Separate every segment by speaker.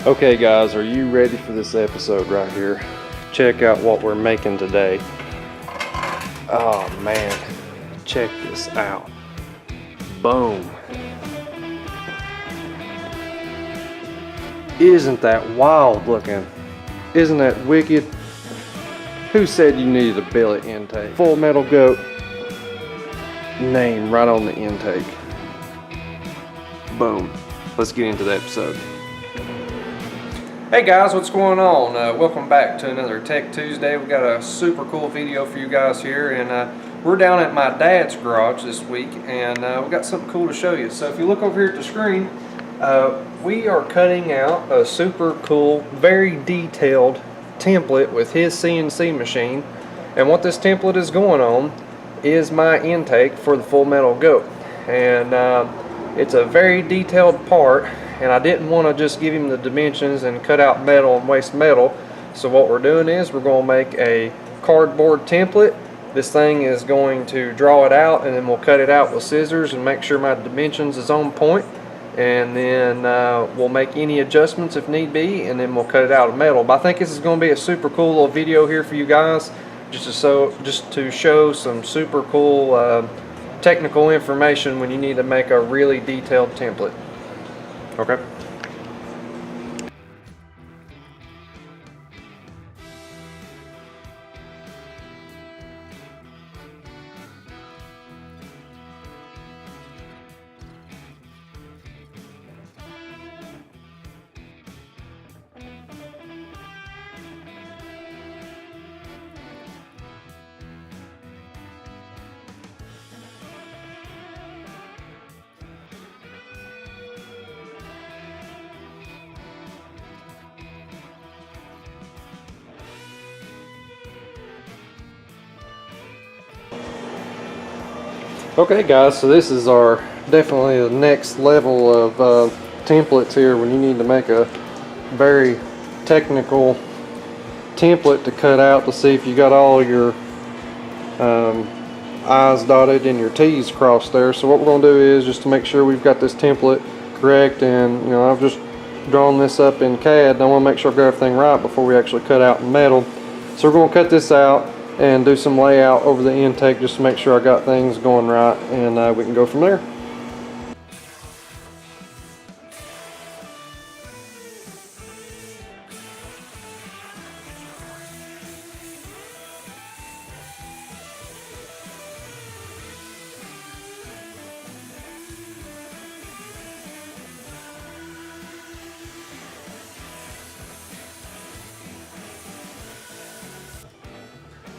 Speaker 1: Okay guys, are you ready for this episode right here? Check out what we're making today. Oh man, check this out. Boom. Isn't that wild looking? Isn't that wicked? Who said you needed a billet intake? Full Metal Goat name right on the intake. Boom. Let's get into the episode. Hey guys, what's going on? Welcome back to another Tech Tuesday. We've got a super cool video for you guys here, and we're down at my dad's garage this week, and we've got something cool to show you. So if you look over here at the screen, we are cutting out a super cool, very detailed template with his CNC machine, and what this template is going on is my intake for the Full Metal Goat, and it's a very detailed part. And I didn't want to just give him the dimensions and cut out metal and waste metal. So what we're doing is we're going to make a cardboard template. This thing is going to draw it out, and then we'll cut it out with scissors and make sure my dimensions is on point. And then we'll make any adjustments if need be, and then we'll cut it out of metal. But I think this is going to be a super cool little video here for you guys, just to show some super cool technical information when you need to make a really detailed template. Okay. Okay guys, so this is our definitely the next level of templates here when you need to make a very technical template to cut out to see if you got all your I's dotted and your T's crossed there. So what we're going to do is just to make sure we've got this template correct, and I've just drawn this up in CAD, and I want to make sure I've got everything right before we actually cut out in metal. So we're going to cut this out and do some layout over the intake just to make sure I got things going right, and we can go from there.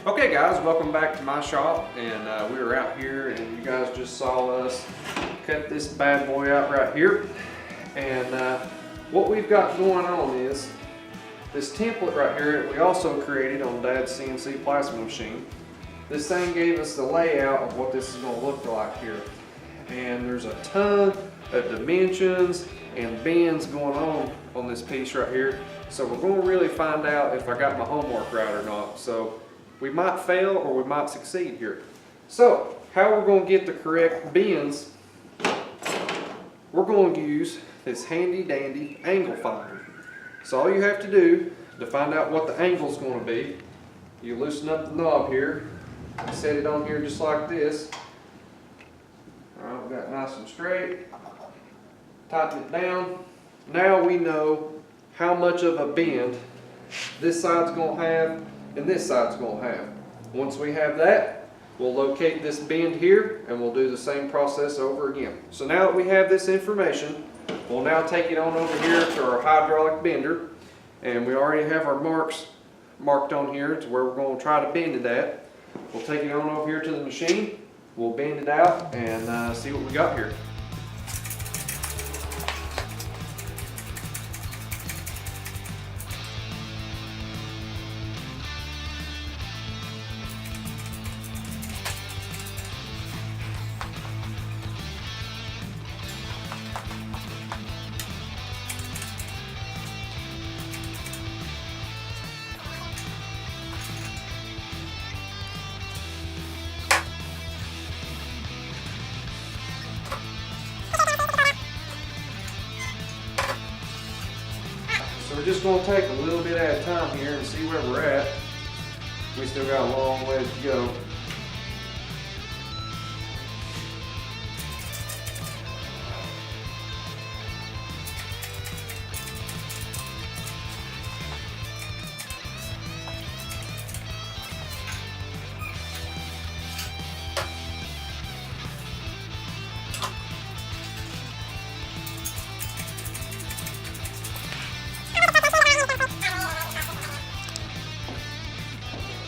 Speaker 1: Okay guys, welcome back to my shop, and we were out here, and you guys just saw us cut this bad boy out right here. And what we've got going on is this template right here that we also created on Dad's CNC plasma machine. This thing gave us the layout of what this is going to look like here, and there's a ton of dimensions and bends going on this piece right here. So we're going to really find out if I got my homework right or not. So we might fail or we might succeed here. So how we're going to get the correct bends, we're going to use this handy dandy angle finder. So all you have to do to find out what the angle is going to be, you loosen up the knob here, set it on here just like this. Alright, we've got it nice and straight. Tighten it down. Now we know how much of a bend this side's going to have and this side's going to have. Once we have that, we'll locate this bend here, and we'll do the same process over again. So now that we have this information, we'll now take it on over here to our hydraulic bender, and we already have our marks marked on here to where we're going to try to bend it at. We'll take it on over here to the machine, we'll bend it out, and see what we got here. So we're just going to take a little bit at a time here and see where we're at. We still got a long way to go.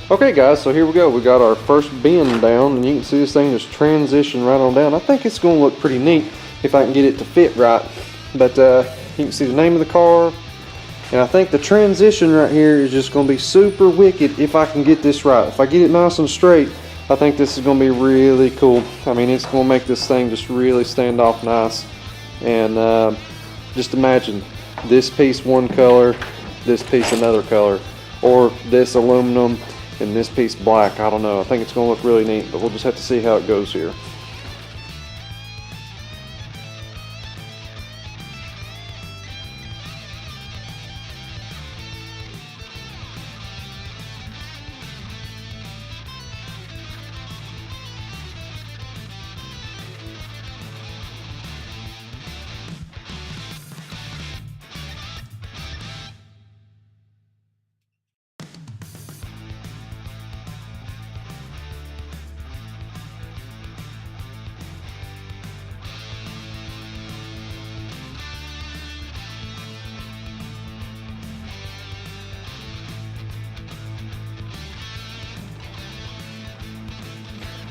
Speaker 1: Okay guys, so here we go. We got our first bend down, and you can see this thing just transition right on down. I think it's going to look pretty neat if I can get it to fit right. But you can see the name of the car, and I think the transition right here is just going to be super wicked if I can get this right. If I get it nice and straight, I think this is going to be really cool. I mean, it's going to make this thing just really stand off nice. And just imagine this piece one color, this piece another color, or this aluminum and this piece black. I don't know. I think it's going to look really neat, but we'll just have to see how it goes here.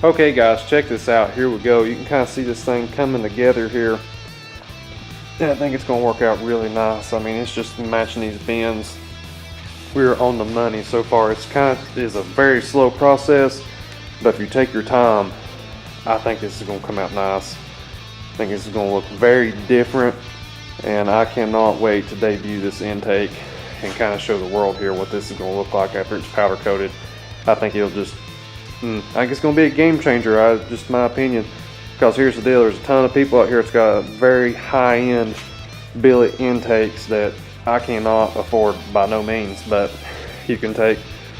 Speaker 1: Okay guys, check this out. Here we go. You can kind of see this thing coming together here. And I think it's going to work out really nice. I mean, it's just matching these bends. We're on the money so far. It's is a very slow process, but if you take your time, I think this is going to come out nice. I think this is going to look very different, and I cannot wait to debut this intake and kind of show the world here what this is going to look like after it's powder coated. I think it'll just I think it's going to be a game changer, just my opinion, because here's the deal. There's a ton of people out here that's got very high-end billet intakes that I cannot afford by no means, but you can take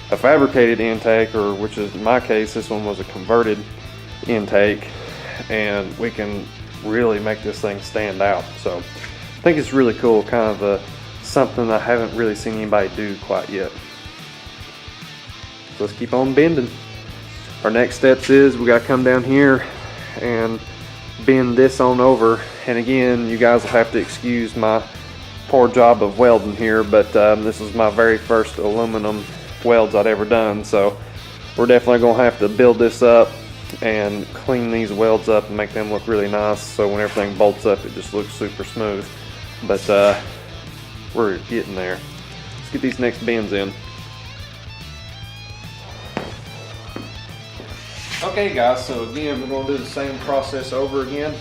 Speaker 1: a fabricated intake, or which is in my case, this one was a converted intake, and we can really make this thing stand out. So I think it's really cool, kind of something I haven't really seen anybody do quite yet. So let's keep on bending. Our next steps is we got to come down here and bend this on over. And again, you guys will have to excuse my poor job of welding here, but this is my very first aluminum welds I'd ever done. So we're definitely going to have to build this up and clean these welds up and make them look really nice, so when everything bolts up it just looks super smooth. But we're getting there. Let's get these next bends in. Okay guys, so again we're going to do the same process over again.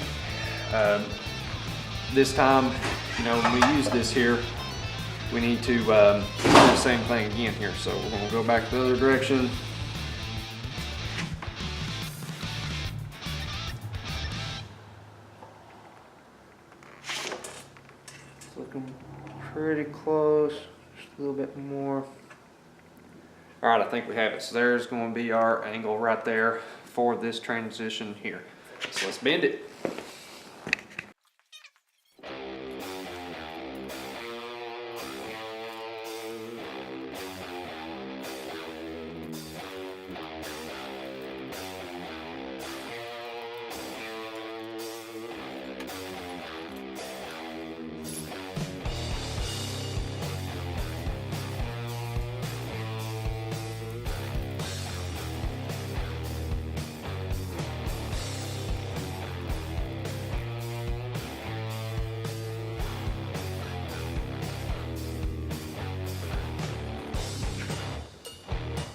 Speaker 1: This time, you know, when we use this here, we need to do the same thing again here. So we're going to go back the other direction. It's looking pretty close, just a little bit more. All right, I think we have it. So there's going to be our angle right there for this transition here. So let's bend it.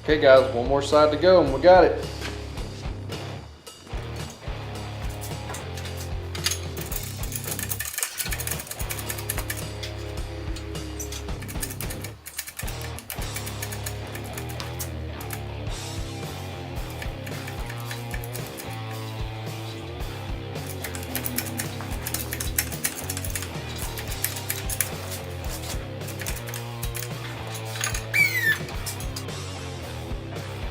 Speaker 1: Okay guys, one more side to go and we got it.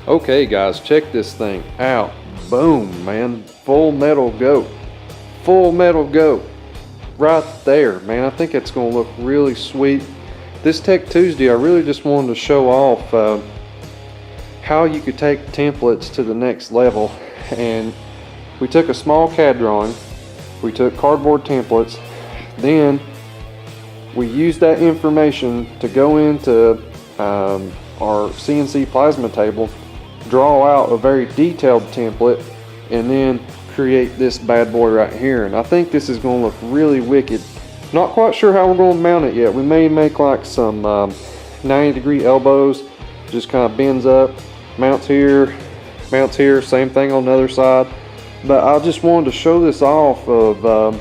Speaker 1: Okay guys, check this thing out. Boom, man, full metal goat. Full metal goat right there, man. I think it's gonna look really sweet. This Tech Tuesday, I really just wanted to show off how you could take templates to the next level. And we took a small CAD drawing, we took cardboard templates, then we used that information to go into our CNC plasma table, draw out a very detailed template, and then create this bad boy right here. And I think this is going to look really wicked. Not quite sure how we're going to mount it yet. We may make like some 90-degree elbows, just kind of bends up, mounts here, same thing on the other side. But I just wanted to show this off of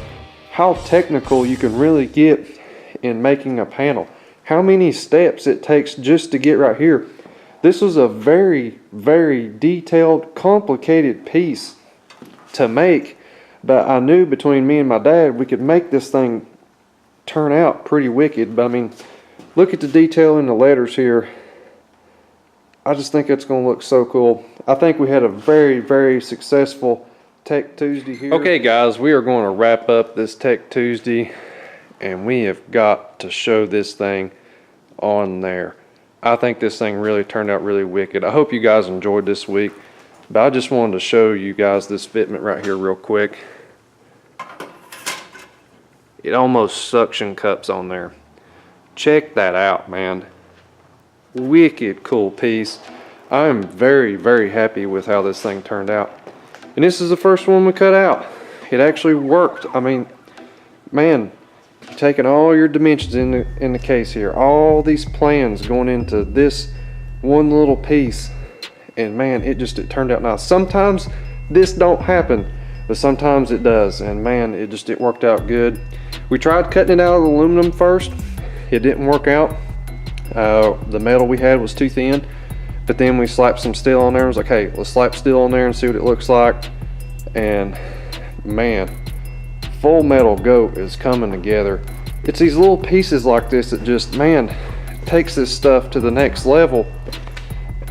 Speaker 1: how technical you can really get in making a panel. How many steps it takes just to get right here. This was a very, very detailed, complicated piece to make, but I knew between me and my dad we could make this thing turn out pretty wicked. But I mean, look at the detail in the letters here. I just think it's going to look so cool. I think we had a very, very successful Tech Tuesday here. Okay guys, we are going to wrap up this Tech Tuesday, and we have got to show this thing on there. I think this thing really turned out really wicked. I hope you guys enjoyed this week, but I just wanted to show you guys this fitment right here real quick. It almost suction cups on there. Check that out, man. Wicked cool piece. I am very, very happy with how this thing turned out. And this is the first one we cut out. It actually worked. I mean, man, taking all your dimensions in the case here, all these plans going into this one little piece, and man, it turned out nice. Sometimes this don't happen, but sometimes it does, and man, it worked out good. We tried cutting it out of the aluminum first. It didn't work out. The metal we had was too thin, but then we slapped some steel on there. I was like, hey, let's slap steel on there and see what it looks like. And man, full metal goat is coming together. It's these little pieces like this that just, man, takes this stuff to the next level.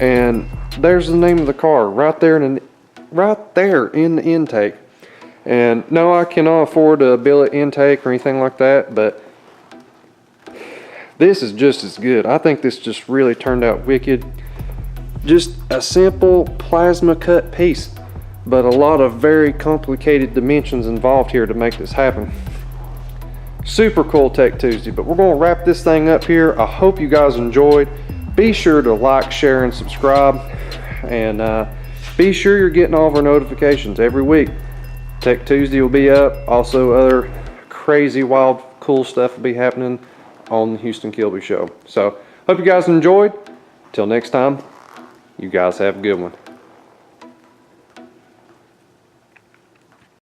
Speaker 1: And there's the name of the car right there in the intake. And no, I cannot afford a billet intake or anything like that, but this is just as good. I think this just really turned out wicked. Just a simple plasma cut piece, but a lot of very complicated dimensions involved here to make this happen. Super cool Tech Tuesday, but we're going to wrap this thing up here. I hope you guys enjoyed. Be sure to like, share, and subscribe, and be sure you're getting all of our notifications every week. Tech Tuesday will be up. Also, other crazy, wild, cool stuff will be happening on the Houston Kilby Show. So, hope you guys enjoyed. Till next time, you guys have a good one.